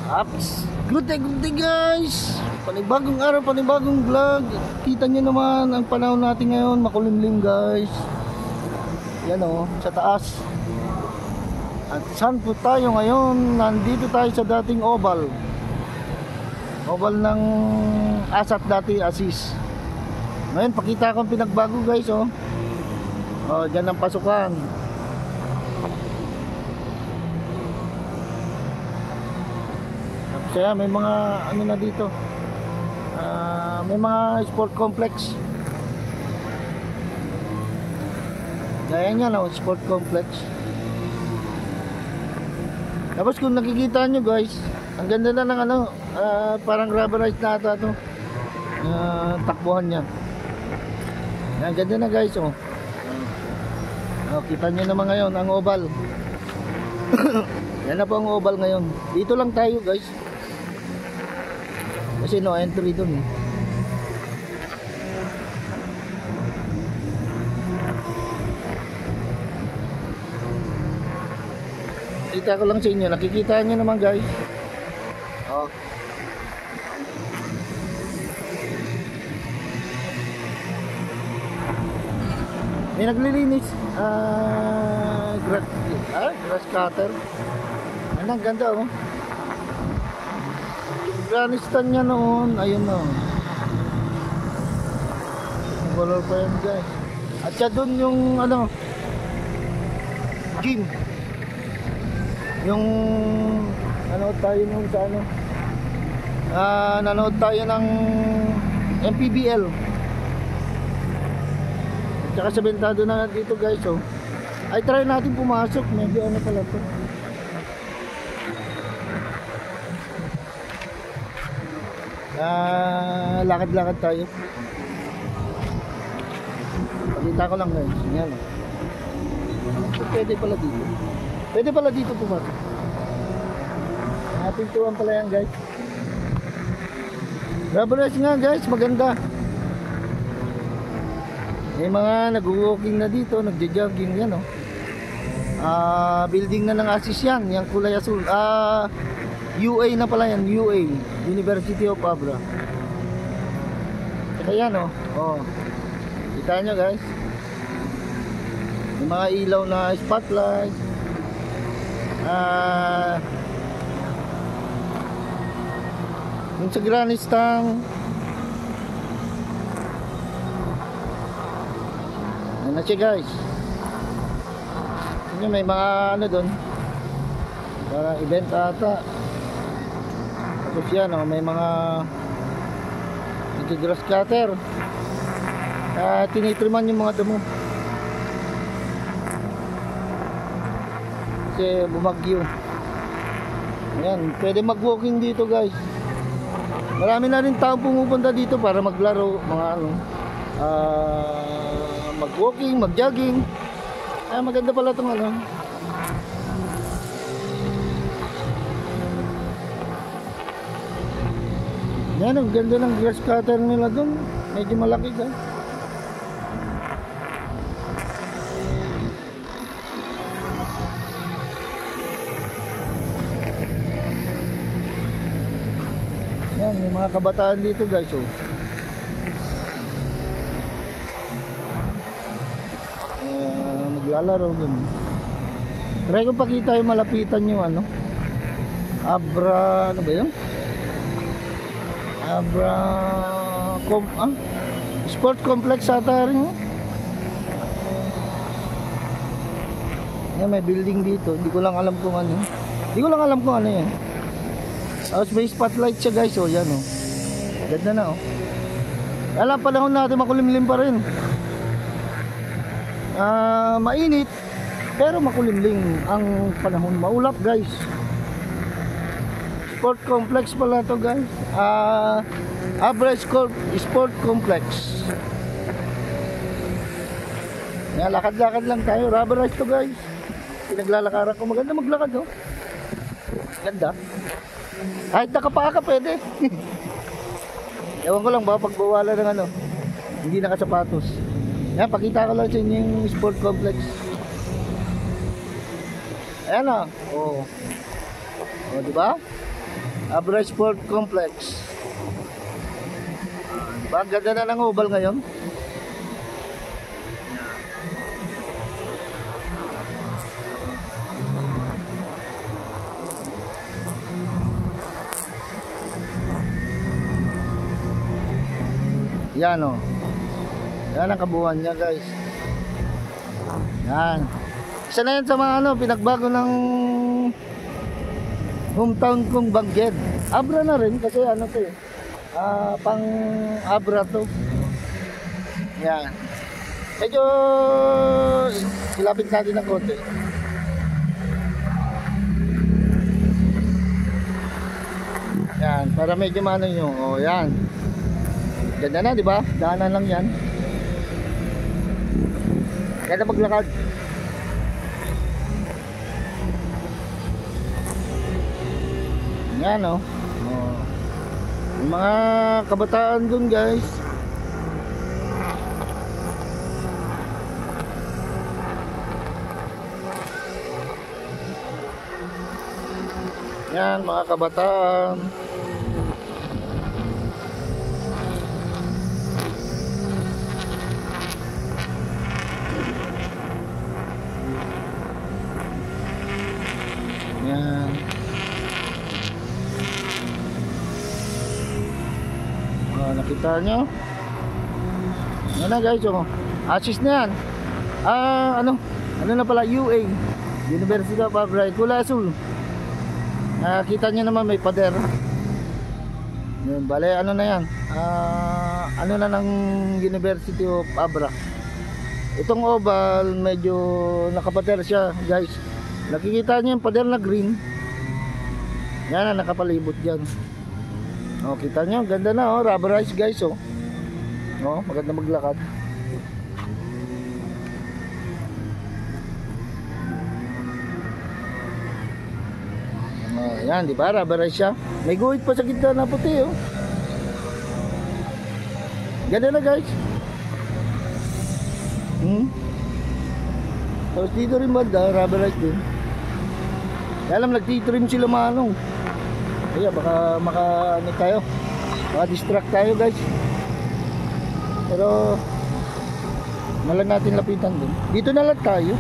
Ups! Good day guys! Panibagong araw, panibagong vlog. Kita nyo naman ang panahon natin ngayon, makulimlim guys. Yan o, sa taas. At saan po tayo ngayon? Nandito tayo sa dating oval. Oval ng Asat dati, Asis. Ngayon, pakita ko ang pinagbago guys o. O, dyan ang pasukan. Kaya may mga ano na dito, may mga sport complex. Gaya niya no, sport complex. Tapos kung nakikita nyo guys, ang ganda na ng ano, parang rubberized na ata ito, takbuhan niya. Ang ganda na guys oh. Kita nyo naman ngayon ang oval. Yan na po ang oval ngayon. Dito lang tayo guys, kasi no entry dun eh. Kita ko lang sa inyo, nakikita nyo naman guys. Oh. May naglilinis grass cutter. Ang ganda oh. Afghanistan niya noon, ayun o. Color pa yan guys. At siya dun yung ano, gym. Yung nanood tayo nung sa ano, nanood tayo ng MPBL. At saka sa bentado na dito guys oh. Ay try natin pumasok, medyo ano pala to. Lakad-lakad tayo. Pakita ko lang guys. Yan o. Pwede pala dito. Pwede pala dito pumasok. Pintuan pala yan guys. Rubberized nga guys, maganda. May mga nag-walking na dito, nagja-jogging yan o. Building na ng Asis yan, yung kulay asul. UA na pala yan, UA, University of Abra. Kaya yan oh. Kita nyo guys. May mga ilaw na spotlight. Yung sa Granistang. Yan na siya guys. Yan, may mga ano doon, parang event ata. Tapos yan may mga grass cutter. Tinitriman yung mga damo kasi bumagyo. Ayan, pwede mag-walking dito guys. Marami na rin tao pumupunta dito para maglaro, mga ano, mag-walking, mag-jogging. Maganda pala itong ano. Yan, ang ganda ng grass cutter nila doon. Medyo malaki ka. Yan, may mga kabataan dito guys oh. Maglalaro doon. Try ko pakita yung malapitan yung ano, Abra, ano ba yun? Sport complex ata rin. Yan, may building dito. Hindi ko lang alam kung ano. Yan. Tapos may spotlight siya guys. Oh, yan oh. Ganda na oh. Alam, panahon natin makulimlim pa rin. Mainit pero makulimlim ang panahon. Maulap guys. Sport complex pala to guys. Average sport complex. Yan, lakad-lakad lang tayo. Rubberized to guys. Pinaglalakaran ko. Maganda maglakad oh. Ganda. Kahit nakapaa ka pwede. Ewan ko lang ba pagbawalan ng ano, hindi nakasapatos. Yan, pakita ko lang sa inyo yung sport complex. Ayan oh. Oh, diba? Abra Sport Complex. Ang ganda na ng oval ngayon. Yan o. Yan ang kabuuan niya guys. Yan. Isa na yan sa mga pinagbago ng hometown kong Bangged. Abra na rin kasi to eh. Pang Abra to. Yan. Medyo ilapit natin ng konti. Yan, para medyo mano nyo. O yan. Ganda na, di ba? Daanan lang yan. Ganda maglakad. Yan o. Yung mga kabataan dun guys. Yan mga kabataan. Yan. Nakita nyo? Yan na guys, assist na yan. Ano na pala, UA University of Abra, kulay asul. Nakita nyo naman may pader. Yan, bale ano na yan, ano na ng University of Abra. Itong oval medyo nakapader siya guys. Nakikita nyo yung pader na green. Yan na nakapalibot dyan. Kita nyo, ganda na rubberized guys maganda maglakad. Yan, di ba? Rubberized siya. May guhit pa sa gitna na puti ganda na guys. Tapos dito rin banda, rubberized din. Kaya alam, nagtitrim sila manong. Kaya baka tayo, baka distract tayo guys. Pero nalang natin lapitan din. Dito na lang tayo.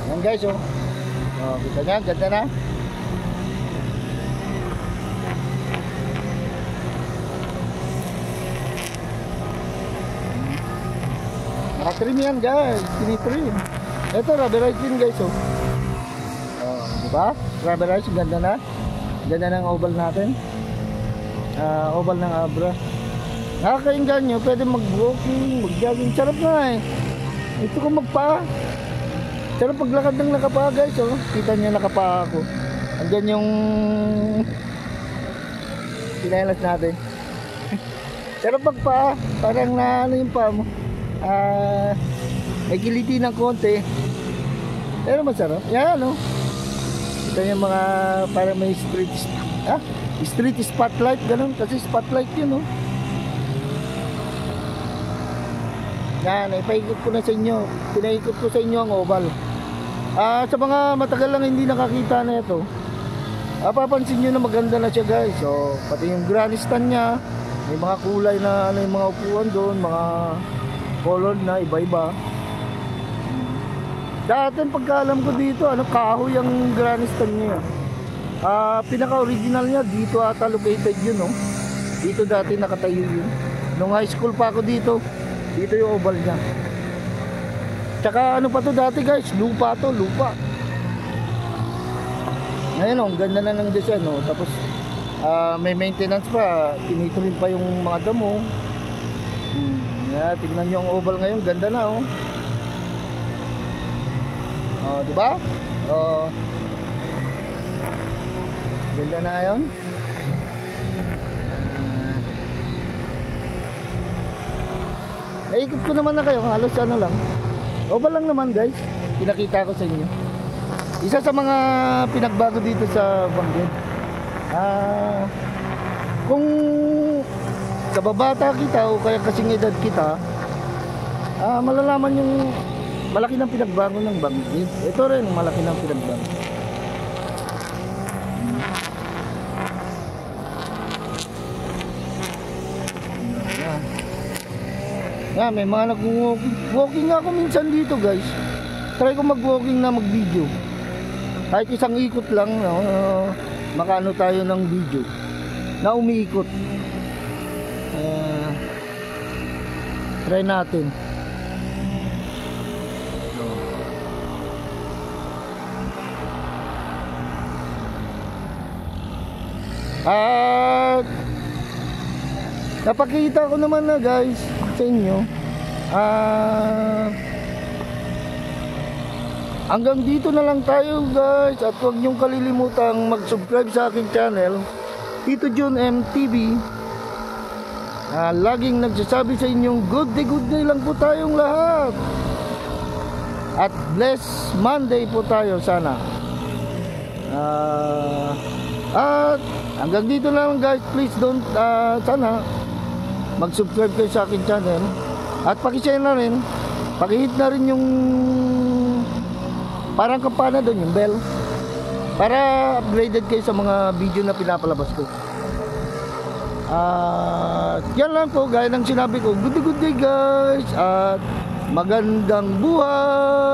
Yan guys kita nyo, ganda na. Nakatrim yan guys, tinitrim. Ito rubberized din guys diba? Rubberized, ganda na. Ganda ng oval natin. Oval ng Abra. Nakakainggan nyo, pwede mag-walking, mag-jogging. Sarap na ito kung magpa. Sarap paglakad ng nakapa guys Kita nyo nakapa ako. Andyan yung pinalas natin. Sarap magpa. Parang na yung pa mo. May kiliti ng konti. Pero masarap. Yan Ito yung mga para may street spotlight ganun. Kasi spotlight yun Yan, ipaikot ko na sa inyo. Pinaikot ko sa inyo ang oval. Sa mga matagal lang hindi nakakita na ito, papansin nyo na maganda na siya guys. Pati yung granny stand nya, may mga kulay na yung mga upuan doon, mga colored na iba-iba. Dati pagkaalam ko dito, kahoy ang granny stand niya. Pinaka-original niya dito ata located yun Dito dati nakatayo yun. Nung high school pa ako dito yung oval niya. Tsaka pa to dati guys, lupa to, lupa. Ngayon ganda na ng design Tapos may maintenance pa, tinitrim pa yung mga damo. Tingnan nyo ang oval ngayon, ganda na diba? Ganda na yun. Naikot ko naman na kayo, halos lang. Oval lang naman guys, pinakita ko sa inyo. Isa sa mga pinagbago dito sa Bangged. Kung kababata kita o kaya kasing edad kita, malalaman yung malaki ng pinagbago ng Bangi. Ito rin, malaki ng pinagbago. Yan, may mga nag-walking. Walking nga ako minsan dito guys. Try ko mag-walking na mag-video. Kahit isang ikot lang, makaano tayo ng video na umiikot. Try natin. At napakita ko naman na guys sa inyo. Hanggang dito na lang tayo guys. At huwag niyong kalilimutang mag-subscribe sa aking channel, Tito John MTV. Laging nagsasabi sa inyong good day lang po tayong lahat. At blessed Monday po tayo sana. At hanggang dito na lang guys. Please don't, sana mag-subscribe kayo sa aking channel. At pakishare na rin, pakihit na rin yung parang kampana doon, yung bell, para upgraded kayo sa mga video na pinapalabas ko. Yan lang po, gaya ng sinabi ko, good day guys, at magandang buhay.